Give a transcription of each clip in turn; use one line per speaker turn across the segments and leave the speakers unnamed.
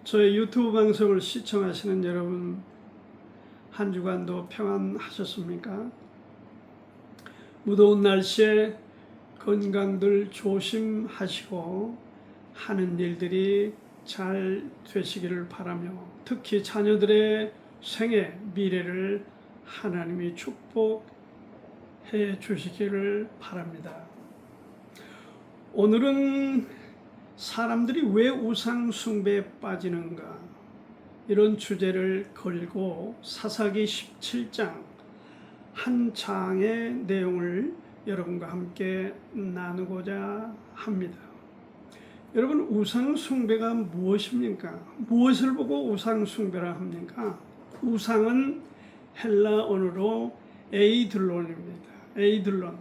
저의 유튜브 방송을 시청하시는 여러분, 한 주간도 평안하셨습니까? 무더운 날씨에 건강들 조심하시고 하는 일들이 잘 되시기를 바라며, 특히 자녀들의 생애 미래를 하나님이 축복해 주시기를 바랍니다. 오늘은 사람들이 왜 우상 숭배에 빠지는가, 이런 주제를 걸고 사사기 17장 한 장의 내용을 여러분과 함께 나누고자 합니다. 여러분, 우상 숭배가 무엇입니까? 무엇을 보고 우상 숭배라 합니까? 우상은 헬라 언어로 에이들론입니다. 에이들론.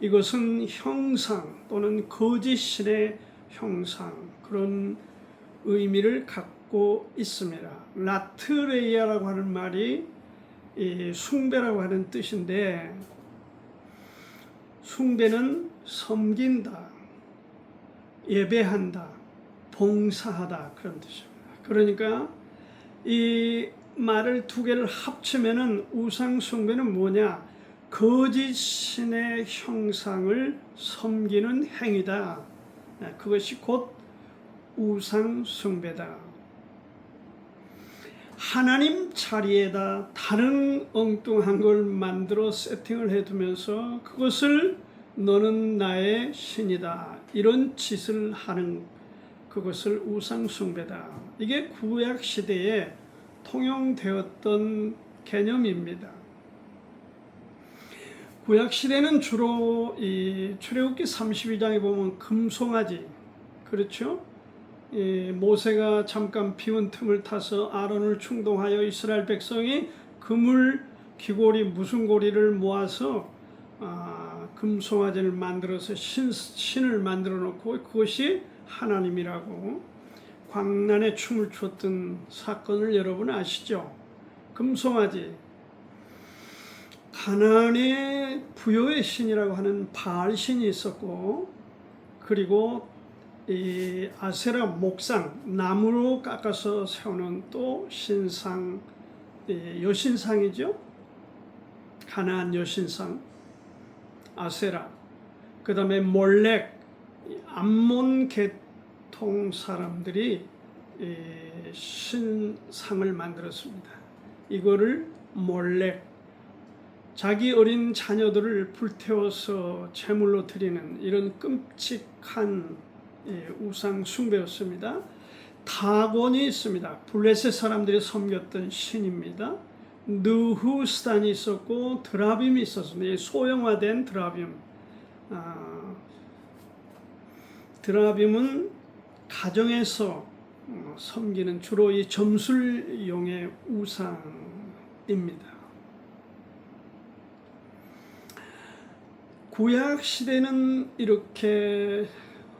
이것은 형상 또는 거짓 신의 형상, 그런 의미를 갖고 있습니다. 라트레이아라고 하는 말이 숭배라고 하는 뜻인데, 숭배는 섬긴다, 예배한다, 봉사하다, 그런 뜻입니다. 그러니까 이 말을 두 개를 합치면은 우상 숭배는 뭐냐? 거짓 신의 형상을 섬기는 행위다. 그것이 곧 우상 숭배다. 하나님 자리에다 다른 엉뚱한 걸 만들어 세팅을 해두면서 그것을 너는 나의 신이다, 이런 짓을 하는 그것을 우상 숭배다. 이게 구약 시대에 통용되었던 개념입니다. 구약 시대는 주로 이 출애굽기 32장에 보면 금송아지, 그렇죠? 모세가 잠깐 비운 틈을 타서 아론을 충동하여 이스라엘 백성이 그물 귀고리 무슨 고리를 모아서 금송아지를 만들어서 신을 만들어 놓고 그것이 하나님이라고 광란에 춤을 췄던 사건을 여러분 아시죠? 금송아지. 가나안의 부여의 신이라고 하는 바알 신이 있었고, 그리고 이 아세라 목상, 나무로 깎아서 세우는 또 신상, 여신상이죠. 가나안 여신상 아세라. 그 다음에 몰렉, 암몬 계통 사람들이 신상을 만들었습니다. 이거를 몰렉, 자기 어린 자녀들을 불태워서 제물로 드리는 이런 끔찍한 우상 숭배였습니다. 다곤이 있습니다. 블레셋 사람들이 섬겼던 신입니다. 느후스단이 있었고 드라빔이 있었습니다. 소형화된 드라빔. 드라빔은 가정에서 섬기는 주로 이 점술용의 우상입니다. 구약 시대는 이렇게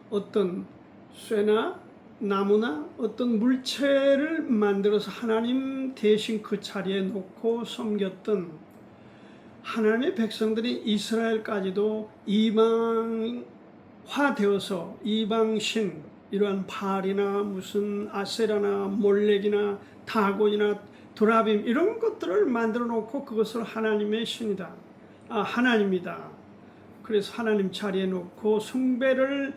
어떤 쇠나 나무나 어떤 물체를 만들어서 하나님 대신 그 자리에 놓고 섬겼던 하나님의 백성들이 이스라엘까지도 이방화되어서 이방신, 이러한 바알이나 무슨 아세라나 몰렉이나 다곤이나 드라빔 이런 것들을 만들어 놓고 그것을 하나님의 신이다, 하나님이다, 그래서 하나님 자리에 놓고 숭배를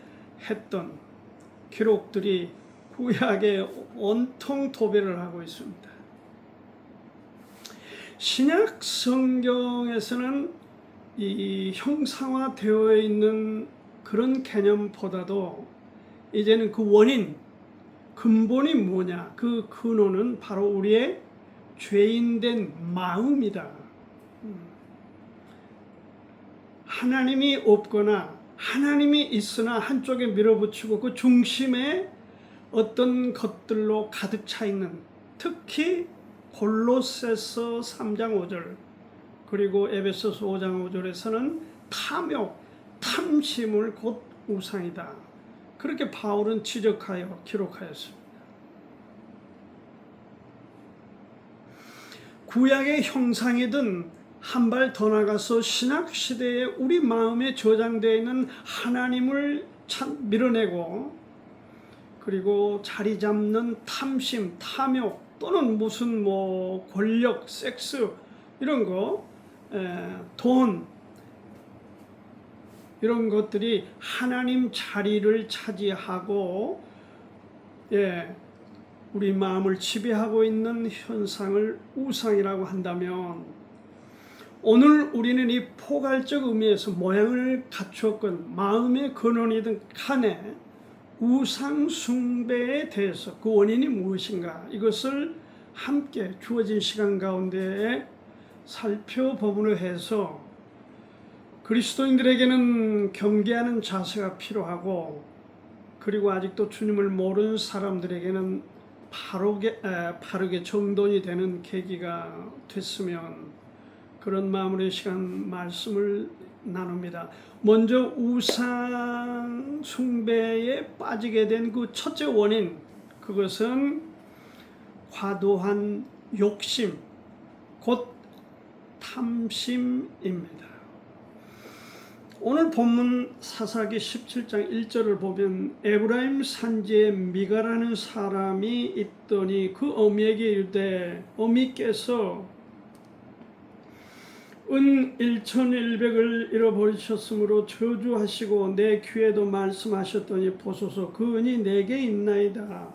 했던 기록들이 구약에 온통 도배를 하고 있습니다. 신약 성경에서는 이 형상화되어 있는 그런 개념보다도 이제는 그 원인, 근본이 뭐냐, 그 근원은 바로 우리의 죄인된 마음이다. 하나님이 없거나 하나님이 있으나 한쪽에 밀어붙이고 그 중심에 어떤 것들로 가득 차 있는, 특히 골로새서 3장 5절 그리고 에베소서 5장 5절에서는 탐욕, 탐심을 곧 우상이다, 그렇게 바울은 지적하여 기록하였습니다. 구약의 형상이든 한 발 더 나가서 신약 시대에 우리 마음에 저장되어 있는 하나님을 밀어내고 그리고 자리 잡는 탐심, 탐욕 또는 무슨 뭐 권력, 섹스 이런 거, 돈 이런 것들이 하나님 자리를 차지하고 우리 마음을 지배하고 있는 현상을 우상이라고 한다면, 오늘 우리는 이 포괄적 의미에서 모양을 갖추었건 마음의 근원이든 간에 우상 숭배에 대해서 그 원인이 무엇인가, 이것을 함께 주어진 시간 가운데 살펴보므로 해서 그리스도인들에게는 경계하는 자세가 필요하고, 그리고 아직도 주님을 모르는 사람들에게는 바르게 정돈이 되는 계기가 됐으면, 그런 마음으로 시간 말씀을 나눕니다. 먼저 우상 숭배에 빠지게 된 그 첫째 원인, 그것은 과도한 욕심, 곧 탐심입니다. 오늘 본문 사사기 17장 1절을 보면 에브라임 산지에 미가라는 사람이 있더니 그 어미에게 이르되 어미께서 은 1,100을 잃어버리셨으므로 저주하시고 내 귀에도 말씀하셨더니 보소서 그 은이 내게 있나이다.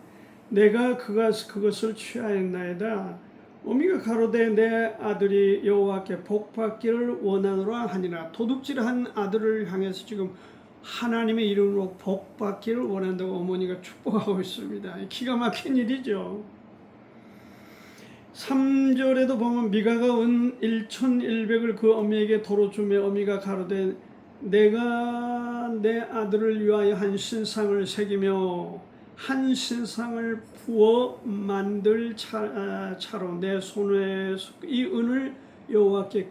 내가 그것을 취하였나이다. 어미가 가로되 내 아들이 여호와께 복받기를 원하노라 하니라. 도둑질한 아들을 향해서 지금 하나님의 이름으로 복받기를 원한다고 어머니가 축복하고 있습니다. 기가 막힌 일이죠. 3절에도 보면 미가가 은 1,100을 그 어미에게 도로 주며 어미가 가로되 내가 내 아들을 위하여 한 신상을 새기며 한 신상을 부어 만들 차로 내 손에 이 은을 여호와께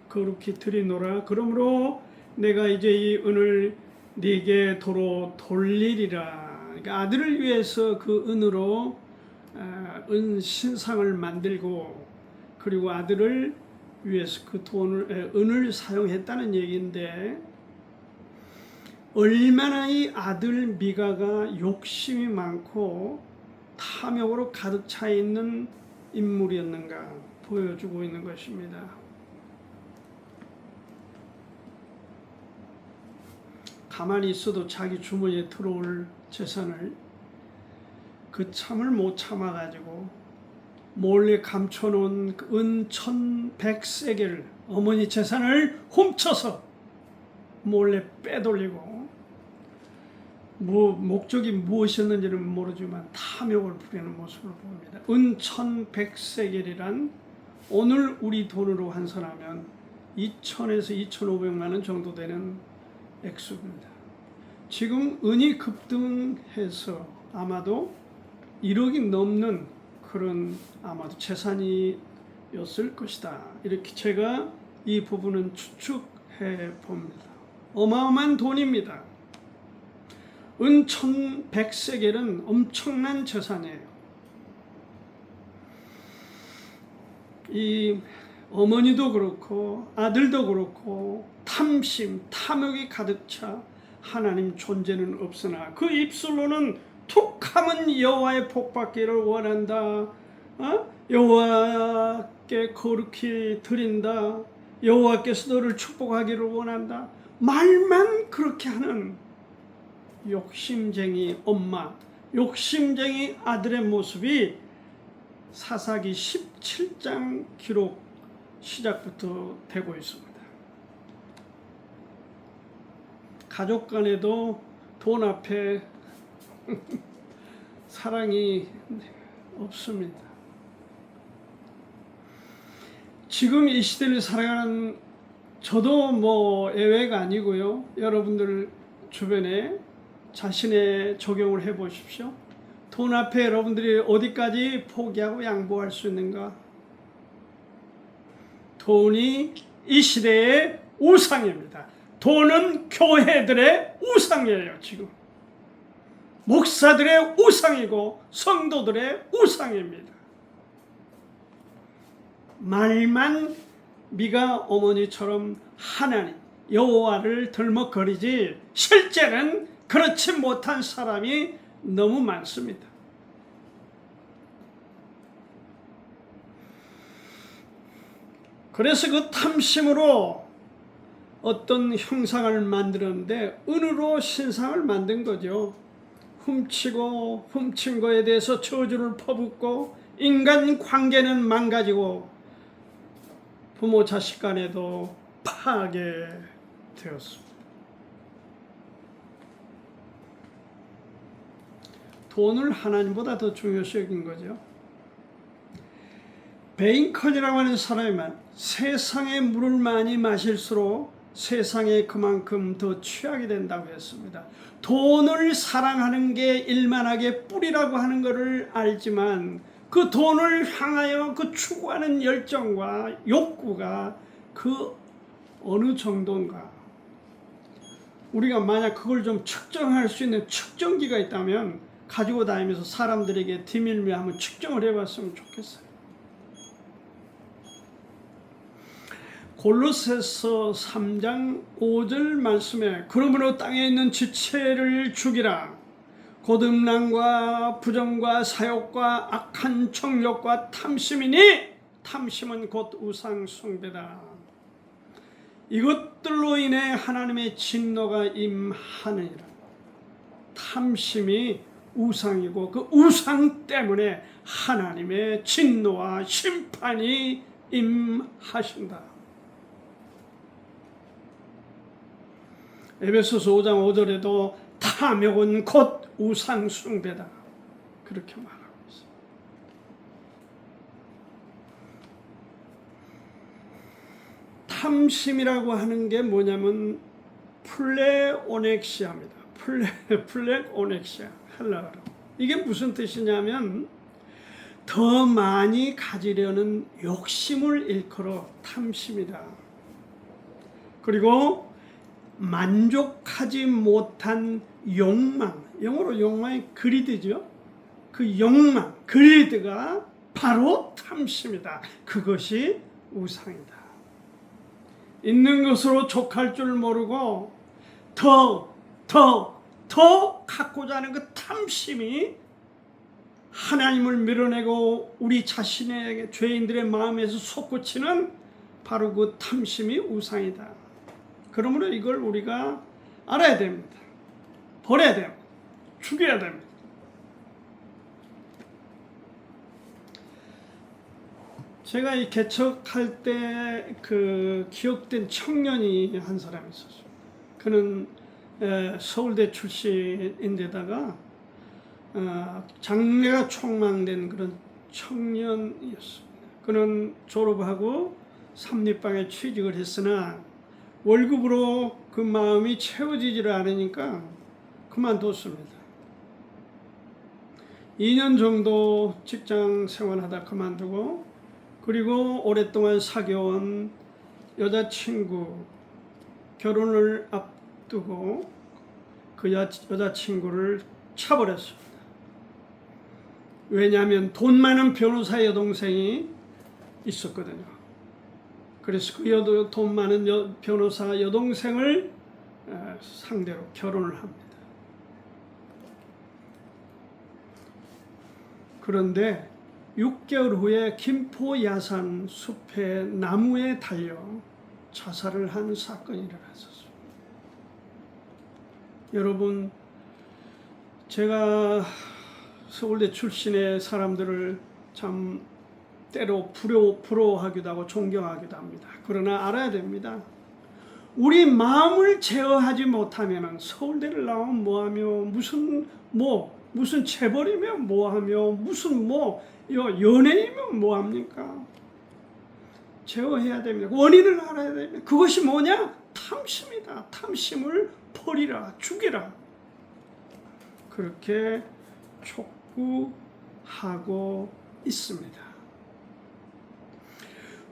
거룩히 드리노라. 그러므로 내가 이제 이 은을 네게 도로 돌리리라. 그러니까 아들을 위해서 그 은으로 은 신상을 만들고, 그리고 아들을 위해서 그 은을 사용했다는 얘기인데, 얼마나 이 아들 미가가 욕심이 많고 탐욕으로 가득 차 있는 인물이었는가 보여주고 있는 것입니다. 가만히 있어도 자기 주머니에 들어올 재산을 그 참을 못 참아가지고 몰래 감춰놓은 은 1,100세겔을, 어머니 재산을 훔쳐서 몰래 빼돌리고, 목적이 무엇이었는지는 모르지만 탐욕을 부리는 모습을 봅니다. 은 1,100세겔이란 오늘 우리 돈으로 환산하면 2,000에서 2,500만 원 정도 되는 액수입니다. 지금 은이 급등해서 아마도 1억이 넘는 그런 아마도 재산이었을 것이다. 이렇게 제가 이 부분은 추측해 봅니다. 어마어마한 돈입니다. 은 1,100세겔은 엄청난 재산이에요. 이 어머니도 그렇고 아들도 그렇고 탐심, 탐욕이 가득 차 하나님 존재는 없으나 그 입술로는 툭하면 여호와의 복받기를 원한다. 여호와께 거룩히 드린다. 여호와께서 너를 축복하기를 원한다. 말만 그렇게 하는 욕심쟁이 엄마, 욕심쟁이 아들의 모습이 사사기 17장 기록 시작부터 되고 있습니다. 가족 간에도 돈 앞에 사랑이 없습니다. 지금 이 시대를 살아가는 저도 뭐 예외가 아니고요. 여러분들 주변에 자신의 적용을 해 보십시오. 돈 앞에 여러분들이 어디까지 포기하고 양보할 수 있는가? 돈이 이 시대의 우상입니다. 돈은 교회들의 우상이에요. 지금 목사들의 우상이고 성도들의 우상입니다. 말만 미가 어머니처럼 하나님 여호와를 덜먹거리지 실제는 그렇지 못한 사람이 너무 많습니다. 그래서 그 탐심으로 어떤 형상을 만들었는데 은으로 신상을 만든 거죠. 훔치고 훔친 거에 대해서 저주를 퍼붓고 인간 관계는 망가지고 부모 자식 간에도 파괴되었습니다. 돈을 하나님보다 더 중요시 여긴 거죠. 베인컨이라고 하는 사람이만 세상의 물을 많이 마실수록 세상에 그만큼 더 취하게 된다고 했습니다. 돈을 사랑하는 게 일만하게 뿌리라고 하는 것을 알지만 그 돈을 향하여 그 추구하는 열정과 욕구가 그 어느 정도인가. 우리가 만약 그걸 좀 측정할 수 있는 측정기가 있다면 가지고 다니면서 사람들에게 디밀며 한번 측정을 해봤으면 좋겠어요. 골로새서 3장 5절 말씀에 그러므로 땅에 있는 지체를 죽이라. 곧 음란과 부정과 사욕과 악한 정욕과 탐심이니 탐심은 곧 우상 숭배다. 이것들로 인해 하나님의 진노가 임하느니라. 탐심이 우상이고 그 우상 때문에 하나님의 진노와 심판이 임하신다. 에베소서 5장 5절에도 탐욕은 곧 우상 숭배다. 그렇게 말하고 있습니다. 탐심이라고 하는 게 뭐냐면 플레오넥시아입니다. 플레오넥시아 헬라어로. 이게 무슨 뜻이냐면 더 많이 가지려는 욕심을 일컬어 탐심이다. 그리고 만족하지 못한 욕망, 영어로 욕망이 그리드죠. 그 욕망, 그리드가 바로 탐심이다. 그것이 우상이다. 있는 것으로 족할 줄 모르고 더 갖고자 하는 그 탐심이 하나님을 밀어내고 우리 자신의 죄인들의 마음에서 솟구치는 바로 그 탐심이 우상이다. 그러므로 이걸 우리가 알아야 됩니다. 버려야 됩니다. 죽여야 됩니다. 제가 이 개척할 때 그 기억된 청년이 한 사람이 있었어요. 그는 서울대 출신인데다가 장래가 촉망된 그런 청년이었습니다. 그는 졸업하고 삼립방에 취직을 했으나 월급으로 그 마음이 채워지지를 않으니까 그만뒀습니다. 2년 정도 직장 생활하다 그만두고 그리고 오랫동안 사귀어온 여자친구 결혼을 앞두고 그 여자친구를 차버렸습니다. 왜냐하면 돈 많은 변호사 여동생이 있었거든요. 그래서 그 돈 많은 변호사 여동생을 상대로 결혼을 합니다. 그런데 6개월 후에 김포 야산 숲의 나무에 달려 자살을 한 사건이 일어났었습니다. 여러분, 제가 서울대 출신의 사람들을 참 때로 부러워하기도 하고 존경하기도 합니다. 그러나 알아야 됩니다. 우리 마음을 제어하지 못하면 서울대를 나오면 뭐하며 무슨 재벌이면 뭐하며 무슨 연예인이면 뭐합니까? 제어해야 됩니다. 원인을 알아야 됩니다. 그것이 뭐냐? 탐심이다. 탐심을 버리라, 죽이라. 그렇게 촉구하고 있습니다.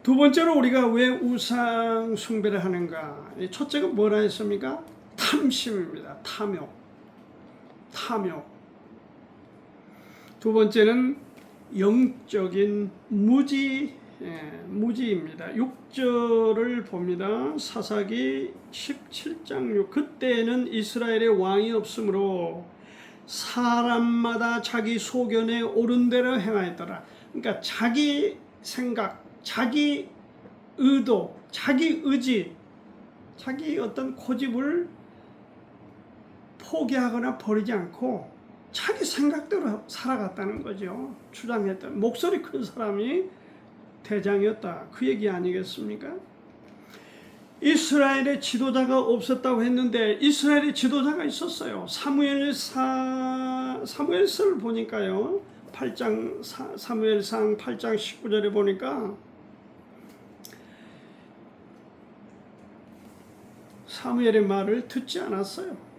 두 번째로 우리가 왜 우상 숭배를 하는가? 첫째가 뭐라 했습니까? 탐심입니다. 탐욕. 두 번째는 영적인 무지입니다. 6절을 봅니다. 사사기 17장 6. 그때에는 이스라엘의 왕이 없으므로 사람마다 자기 소견에 옳은 대로 행하였더라. 그러니까 자기 생각, 자기 의도, 자기 의지, 자기 어떤 고집을 포기하거나 버리지 않고 자기 생각대로 살아갔다는 거죠. 주장했던 목소리 큰 사람이 대장이었다. 그 얘기 아니겠습니까? 이스라엘의 지도자가 없었다고 했는데 이스라엘의 지도자가 있었어요. 사무엘서를 보니까요. 8장 사무엘상 8장 19절에 보니까 사무엘의 말을 듣지 않았어요.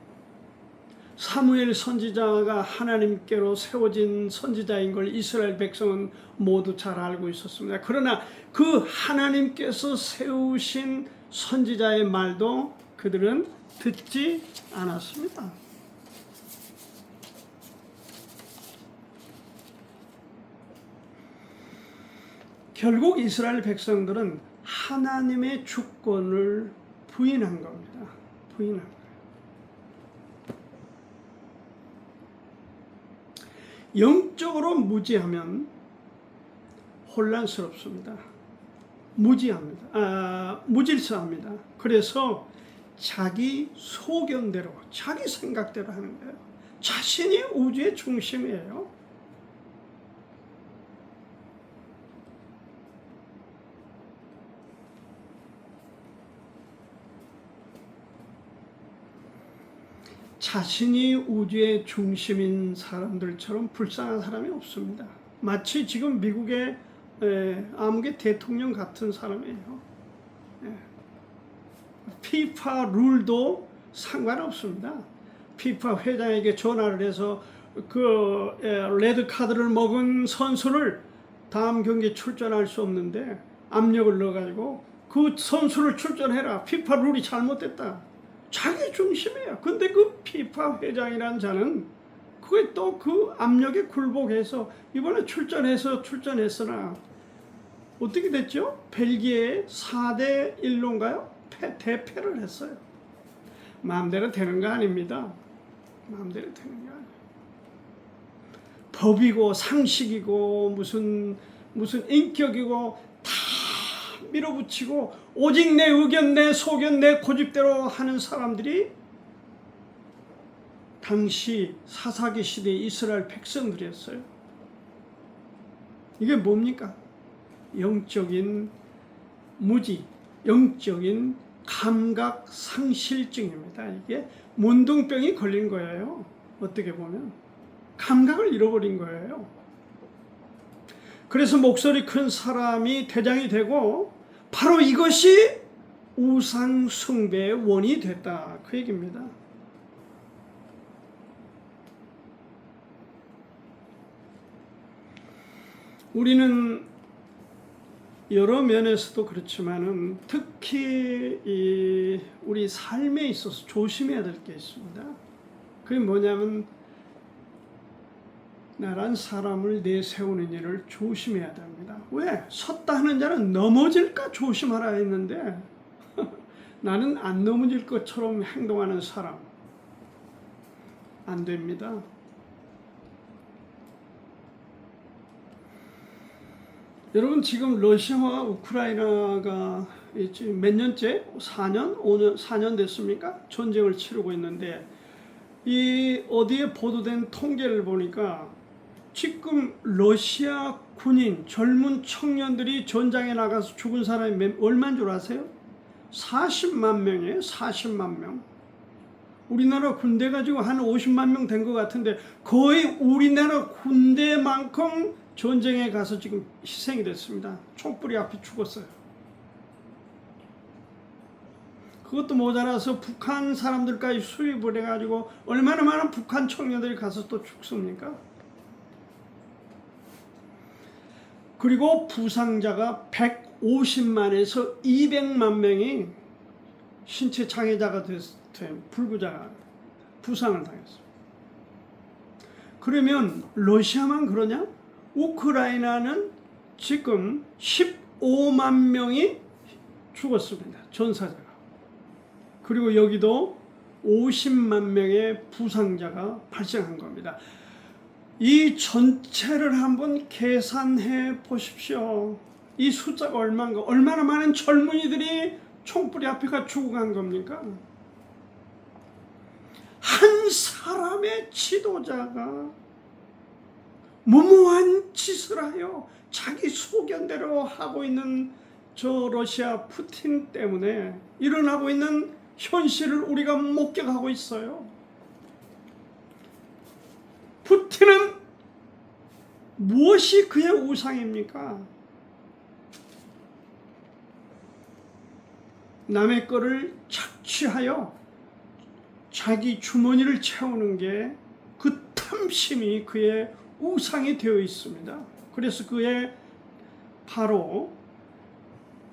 사무엘 선지자가 하나님께로 세워진 선지자인 걸 이스라엘 백성은 모두 잘 알고 있었습니다. 그러나 그 하나님께서 세우신 선지자의 말도 그들은 듣지 않았습니다. 결국 이스라엘 백성들은 하나님의 주권을 부인한 겁니다. 부인한 거예요. 영적으로 무지하면 혼란스럽습니다. 무질서합니다. 그래서 자기 소견대로, 자기 생각대로 하는 거예요. 자신이 우주의 중심이에요. 자신이 우주의 중심인 사람들처럼 불쌍한 사람이 없습니다. 마치 지금 미국의 아무개 대통령 같은 사람이에요. 피파 룰도 상관없습니다. 피파 회장에게 전화를 해서 그 레드 카드를 먹은 선수를 다음 경기에 출전할 수 없는데 압력을 넣어가지고 그 선수를 출전해라. 피파 룰이 잘못됐다. 자기 중심이에요. 근데 그 피파 회장이라는 자는 그게 또 그 압력에 굴복해서 이번에 출전했으나 어떻게 됐죠? 벨기에 4대 1로인가요? 대패를 했어요. 마음대로 되는 거 아닙니다. 마음대로 되는 거 아니에요. 법이고 상식이고 무슨 인격이고 다 밀어붙이고 오직 내 의견, 내 소견, 내 고집대로 하는 사람들이 당시 사사기 시대의 이스라엘 백성들이었어요. 이게 뭡니까? 영적인 무지, 영적인 감각 상실증입니다. 이게 문둥병이 걸린 거예요. 어떻게 보면 감각을 잃어버린 거예요. 그래서 목소리 큰 사람이 대장이 되고 바로 이것이 우상 숭배의 원인이 됐다. 그 얘기입니다. 우리는 여러 면에서도 그렇지만은 특히 우리 삶에 있어서 조심해야 될 게 있습니다. 그게 뭐냐면 나란 사람을 내세우는 일을 조심해야 됩니다. 왜? 섰다 하는 자는 넘어질까 조심하라 했는데 나는 안 넘어질 것처럼 행동하는 사람 안 됩니다. 여러분 지금 러시아와 우크라이나가 몇 년째? 4년? 5년? 4년 됐습니까? 전쟁을 치르고 있는데 이 어디에 보도된 통계를 보니까 지금 러시아 군인 젊은 청년들이 전장에 나가서 죽은 사람이 얼마인 줄 아세요? 40만 명이에요. 40만 명. 우리나라 군대 가지고 한 50만 명 된 것 같은데 거의 우리나라 군대만큼 전쟁에 가서 지금 희생이 됐습니다. 총불이 앞에 죽었어요. 그것도 모자라서 북한 사람들까지 수입을 해가지고 얼마나 많은 북한 청년들이 가서 또 죽습니까? 그리고 부상자가 150만에서 200만 명이 신체 장애자가 됐어요. 불구자가 부상을 당했어요. 그러면 러시아만 그러냐? 우크라이나는 지금 15만 명이 죽었습니다. 전사자가. 그리고 여기도 50만 명의 부상자가 발생한 겁니다. 이 전체를 한번 계산해 보십시오. 이 숫자가 얼마인가? 얼마나 많은 젊은이들이 총불이 앞에가 죽어간 겁니까? 한 사람의 지도자가 무모한 짓을 하여 자기 소견대로 하고 있는 저 러시아 푸틴 때문에 일어나고 있는 현실을 우리가 목격하고 있어요. 푸틴은 무엇이 그의 우상입니까? 남의 거를 착취하여 자기 주머니를 채우는 게 그 탐심이 그의 우상이 되어 있습니다. 그래서 그의 바로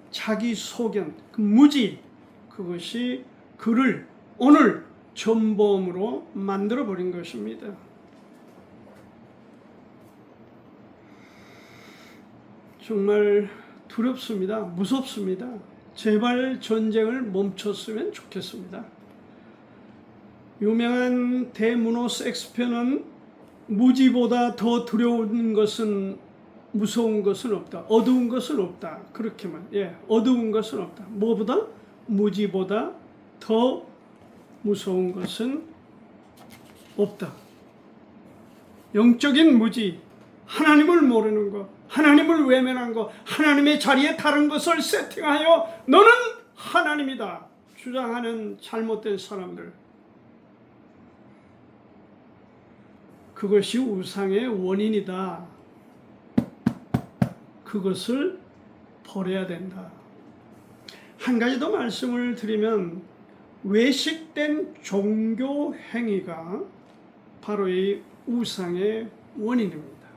자기 소견, 그 무지, 그것이 그를 오늘 전범으로 만들어 버린 것입니다. 정말 두렵습니다. 무섭습니다. 제발 전쟁을 멈췄으면 좋겠습니다. 유명한 대문호 섹스피어는 무지보다 더 두려운 것은 무서운 것은 없다. 어두운 것은 없다. 그렇게만. 어두운 것은 없다. 무엇보다? 무지보다 더 무서운 것은 없다. 영적인 무지, 하나님을 모르는 것, 하나님을 외면한 것, 하나님의 자리에 다른 것을 세팅하여 너는 하나님이다 주장하는 잘못된 사람들, 그것이 우상의 원인이다. 그것을 버려야 된다. 한 가지 더 말씀을 드리면 외식된 종교 행위가 바로 이 우상의 원인입니다.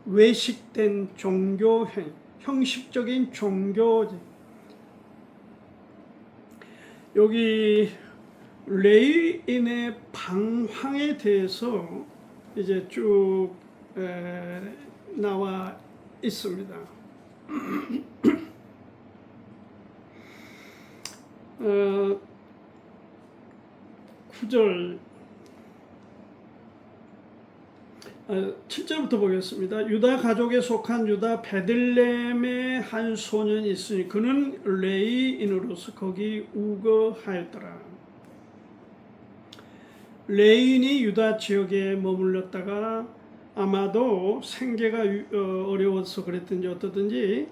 외식된 종교 행위, 형식적인 종교. 여기 레이인의 방황에 대해서 이제 쭉 나와 있습니다. 9절 7절부터 보겠습니다. 유다 가족에 속한 유다 베들레헴의 한 소년이 있으니 그는 레이인으로서 거기 우거하였더라. 레인이 유다 지역에 머물렀다가 아마도 생계가 어려워서 그랬든지 어떻든지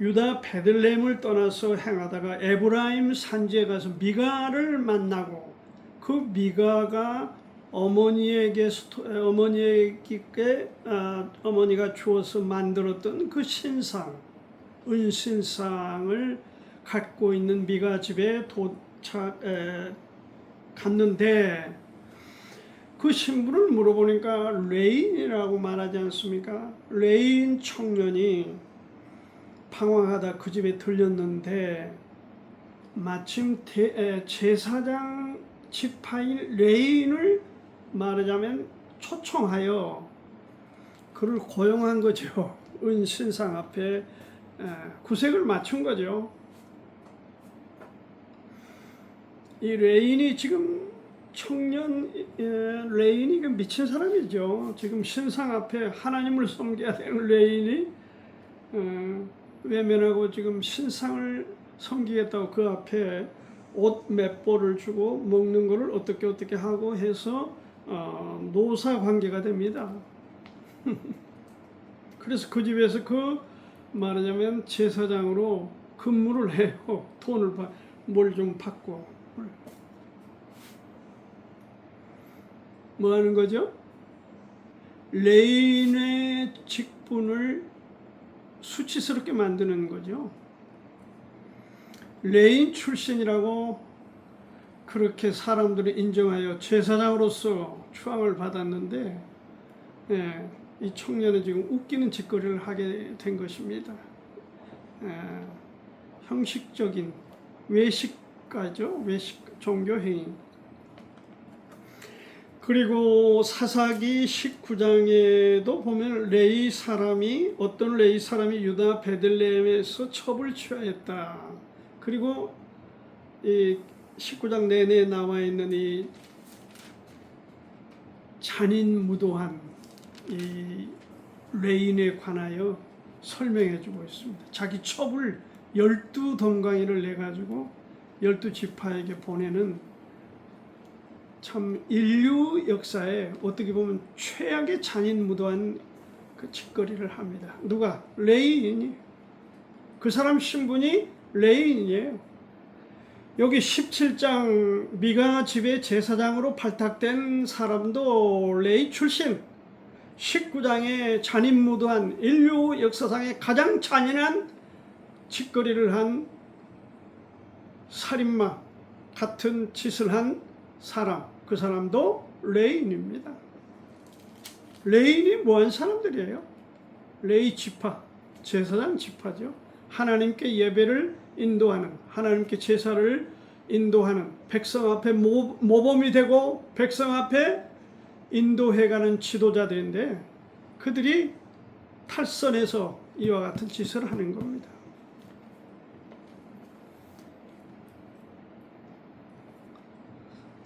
유다 베들레헴을 떠나서 행하다가 에브라임 산지에 가서 미가를 만나고 그 미가가 어머니가 주어서 만들었던 그 신상, 은신상을 갖고 있는 미가 집에 갔는데 그 신부를 물어보니까 레인이라고 말하지 않습니까? 레인 청년이 방황하다 그 집에 들렸는데 마침 제사장 지파인 레인을 말하자면 초청하여 그를 고용한 거죠. 은신상 앞에 구색을 맞춘 거죠. 이 레인이 지금 청년 레인이 미친 사람이죠. 지금 신상 앞에 하나님을 섬겨야 되는 레인이 외면하고 지금 신상을 섬기겠다고 그 앞에 옷 몇 벌을 주고 먹는 거를 어떻게 하고 해서 노사 관계가 됩니다. 그래서 그 집에서 그 말하자면 제사장으로 근무를 해요. 돈을 뭘 좀 받고. 뭐 하는 거죠? 레인의 직분을 수치스럽게 만드는 거죠. 레인 출신이라고 그렇게 사람들이 인정하여 제사장으로서 추앙을 받았는데 이 청년은 지금 웃기는 짓거리를 하게 된 것입니다. 형식적인 외식가죠. 외식 종교 행위. 그리고 사사기 19장에도 보면 어떤 레이 사람이 유다 베들레헴에서 첩을 취하였다. 그리고 이 19장 내내 나와 있는 이 잔인무도한 이 레인에 관하여 설명해 주고 있습니다. 자기 첩을 12덩강이를 내가지고 12지파에게 보내는 참 인류 역사에 어떻게 보면 최악의 잔인무도한 그 짓거리를 합니다. 누가? 레인이. 그 사람 신분이 레인이에요. 여기 17장 미가 집의 제사장으로 발탁된 사람도 레이 출신. 19장의 잔인무도한 인류 역사상의 가장 잔인한 짓거리를 한 살인마 같은 짓을 한 사람, 그 사람도 레인입니다. 레인이 뭐한 사람들이에요? 레이 지파, 제사장 지파죠. 하나님께 예배를 인도하는, 하나님께 제사를 인도하는, 백성 앞에 모범이 되고 백성 앞에 인도해가는 지도자들인데, 그들이 탈선해서 이와 같은 짓을 하는 겁니다.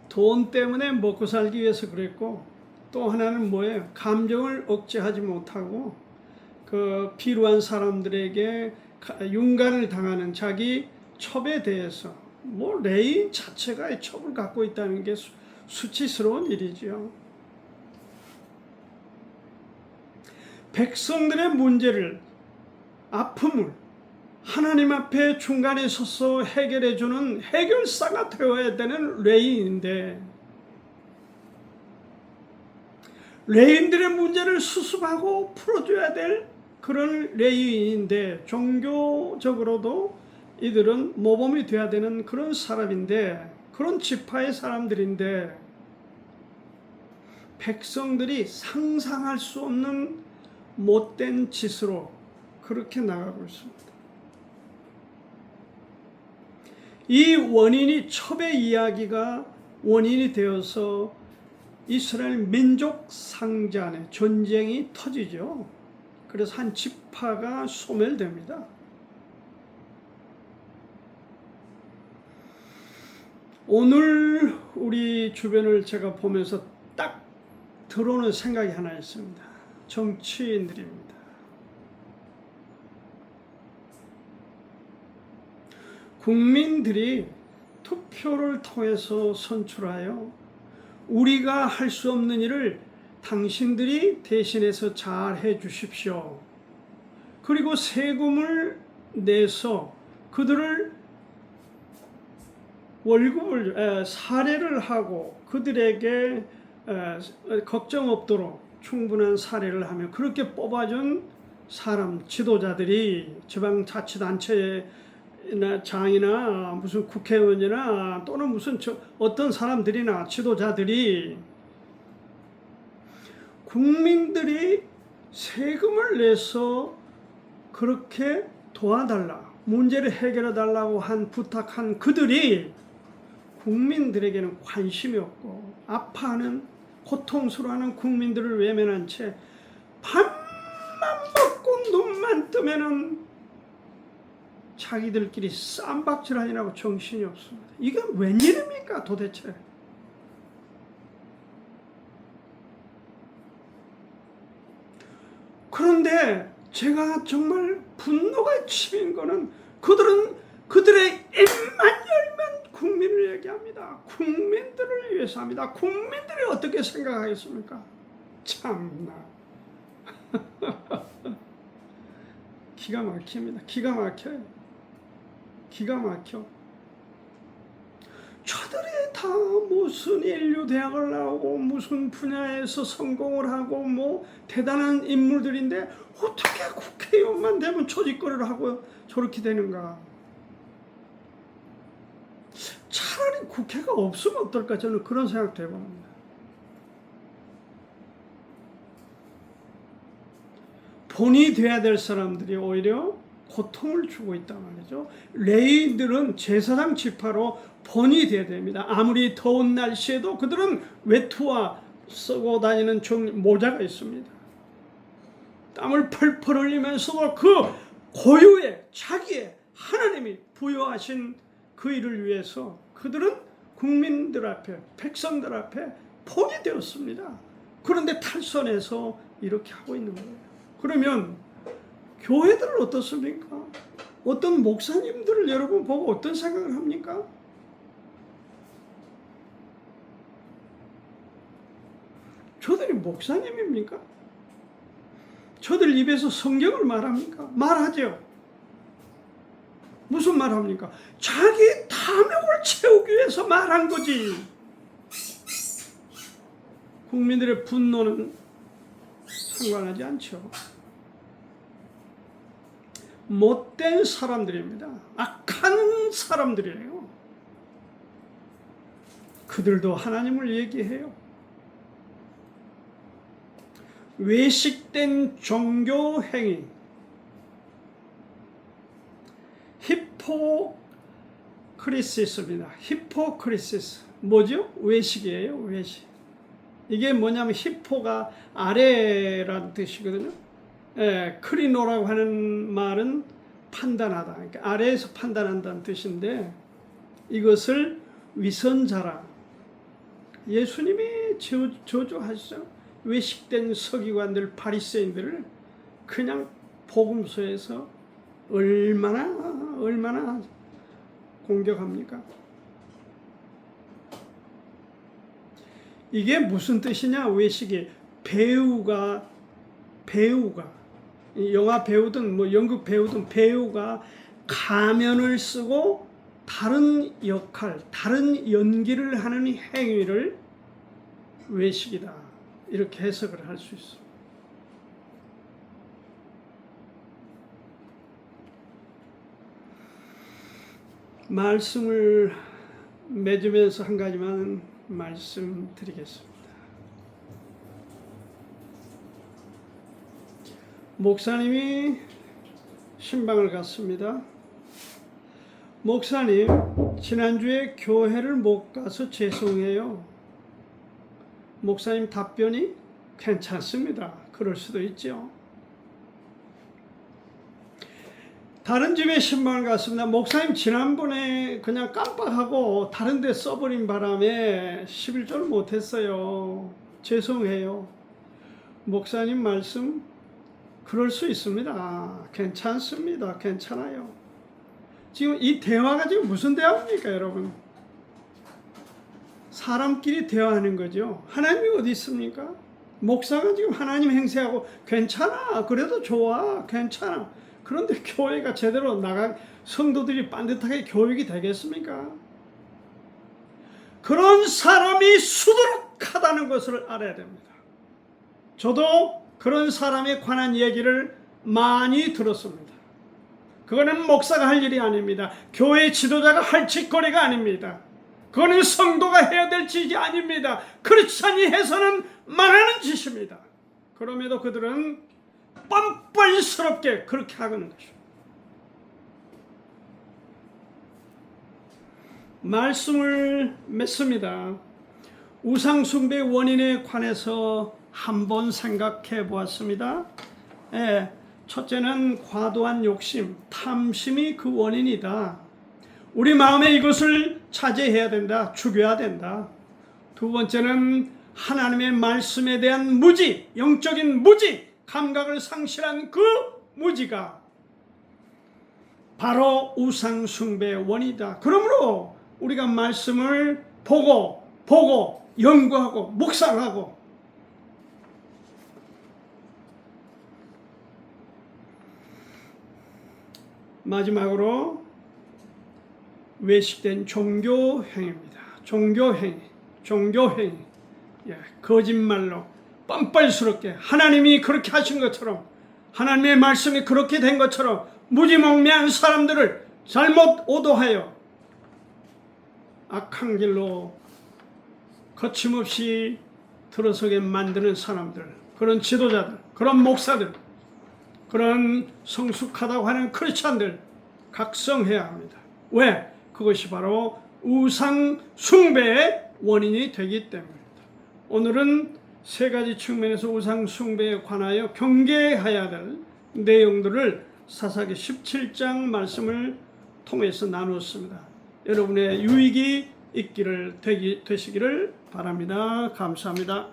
돈 때문에 먹고 살기 위해서 그랬고, 또 하나는 뭐예요? 감정을 억제하지 못하고 그 필요한 사람들에게 윤간을 당하는 자기 첩에 대해서, 뭐 레인 자체가 첩을 갖고 있다는 게 수치스러운 일이죠. 백성들의 문제를, 아픔을 하나님 앞에 중간에 서서 해결해주는 해결사가 되어야 되는 레인인데, 레인들의 문제를 수습하고 풀어줘야 될 그런 레인인데, 종교적으로도 이들은 모범이 돼야 되는 그런 사람인데, 그런 지파의 사람들인데, 백성들이 상상할 수 없는 못된 짓으로 그렇게 나가고 있습니다. 이 원인이, 첩의 이야기가 원인이 되어서 이스라엘 민족 상잔에 전쟁이 터지죠. 그래서 한 지파가 소멸됩니다. 오늘 우리 주변을 제가 보면서 딱 들어오는 생각이 하나 있습니다. 정치인들입니다. 국민들이 투표를 통해서 선출하여 우리가 할 수 없는 일을 당신들이 대신해서 잘 해 주십시오. 그리고 세금을 내서 그들을 월급을 사례를 하고 그들에게 걱정 없도록 충분한 사례를 하며 그렇게 뽑아준 사람, 지도자들이 지방자치단체나 장이나 무슨 국회의원이나 또는 무슨 어떤 사람들이나 지도자들이 국민들이 세금을 내서 그렇게 도와달라, 문제를 해결해 달라고 부탁한 그들이 국민들에게는 관심이 없고, 아파하는 고통스러워하는 국민들을 외면한 채 밥만 먹고 눈만 뜨면은 자기들끼리 쌈박질하느라고 정신이 없습니다. 이게 웬일입니까 도대체? 그런데 제가 정말 분노가 치민 거는, 그들의 입만 열면 국민을 얘기합니다. 국민들을 위해서 합니다. 국민들이 어떻게 생각하겠습니까? 참나. 기가 막힙니다. 기가 막혀요. 기가 막혀. 저들이 다 무슨 인류 대학을 나오고 무슨 분야에서 성공을 하고 뭐 대단한 인물들인데 어떻게 국회의원만 되면 조직거리를 하고 저렇게 되는가? 차라리 국회가 없으면 어떨까? 저는 그런 생각도 해봅니다. 본이 돼야 될 사람들이 오히려 고통을 주고 있단 말이죠. 레위인들은 제사장 지파로 본이 돼야 됩니다. 아무리 더운 날씨에도 그들은 외투와 쓰고 다니는 모자가 있습니다. 땀을 펄펄 흘리면서도 그 고유의 자기의 하나님이 부여하신 그 일을 위해서 그들은 국민들 앞에, 백성들 앞에 폭이 되었습니다. 그런데 탈선해서 이렇게 하고 있는 거예요. 그러면 교회들은 어떻습니까? 어떤 목사님들을 여러분 보고 어떤 생각을 합니까? 저들이 목사님입니까? 저들 입에서 성경을 말합니까? 말하죠. 무슨 말합니까? 자기 탐욕을 채우기 위해서 말한 거지. 국민들의 분노는 상관하지 않죠. 못된 사람들입니다. 악한 사람들이에요. 그들도 하나님을 얘기해요. 외식된 종교 행위, 히포크리시스입니다. 히포크리시스 뭐죠? 외식이에요. 외식. 이게 뭐냐면 히포가 아래라는 뜻이거든요. 크리노라고 하는 말은 판단하다. 그러니까 아래에서 판단한다는 뜻인데 이것을 위선자라. 예수님이 저주하시죠. 외식된 서기관들, 바리새인들을 그냥 복음서에서 얼마나 공격합니까? 이게 무슨 뜻이냐? 외식이 배우가 영화 배우든 뭐 연극 배우든 배우가 가면을 쓰고 다른 역할, 다른 연기를 하는 행위를 외식이다. 이렇게 해석을 할 수 있습니다. 말씀을 맺으면서 한 가지만 말씀드리겠습니다. 목사님이 신방을 갔습니다. 목사님, 지난주에 교회를 못 가서 죄송해요. 목사님 답변이 괜찮습니다. 그럴 수도 있죠. 다른 집에 신방을 갔습니다. 목사님 지난번에 그냥 깜빡하고 다른 데 써버린 바람에 11조를 못했어요. 죄송해요. 목사님 말씀 그럴 수 있습니다. 괜찮습니다. 괜찮아요. 지금 이 대화가 지금 무슨 대화입니까, 여러분? 사람끼리 대화하는 거죠. 하나님이 어디 있습니까? 목사가 지금 하나님 행세하고 괜찮아. 그래도 좋아. 괜찮아. 그런데 교회가 제대로 성도들이 반듯하게 교육이 되겠습니까? 그런 사람이 수두룩하다는 것을 알아야 됩니다. 저도 그런 사람에 관한 얘기를 많이 들었습니다. 그거는 목사가 할 일이 아닙니다. 교회 지도자가 할 짓거리가 아닙니다. 그거는 성도가 해야 될 짓이 아닙니다. 크리스찬이 해서는 망하는 짓입니다. 그럼에도 그들은 뻔뻔스럽게 그렇게 하는 것입니다. 말씀을 맺습니다. 우상숭배 원인에 관해서 한번 생각해 보았습니다. 첫째는 과도한 욕심, 탐심이 그 원인이다. 우리 마음에 이것을 차지해야 된다. 죽여야 된다. 두 번째는 하나님의 말씀에 대한 무지, 영적인 무지, 감각을 상실한 그 무지가 바로 우상숭배의 원이다. 그러므로 우리가 말씀을 보고 연구하고 묵상하고 마지막으로 외식된 종교행위입니다. 종교행위. 거짓말로 뻔뻔스럽게 하나님이 그렇게 하신 것처럼 하나님의 말씀이 그렇게 된 것처럼 무지몽매한 사람들을 잘못 오도하여 악한 길로 거침없이 들어서게 만드는 사람들, 그런 지도자들, 그런 목사들, 그런 성숙하다고 하는 크리스찬들 각성해야 합니다. 왜? 그것이 바로 우상 숭배의 원인이 되기 때문입니다. 오늘은 세 가지 측면에서 우상 숭배에 관하여 경계해야 될 내용들을 사사기 17장 말씀을 통해서 나누었습니다. 여러분의 유익이 있기를 되시기를 바랍니다. 감사합니다.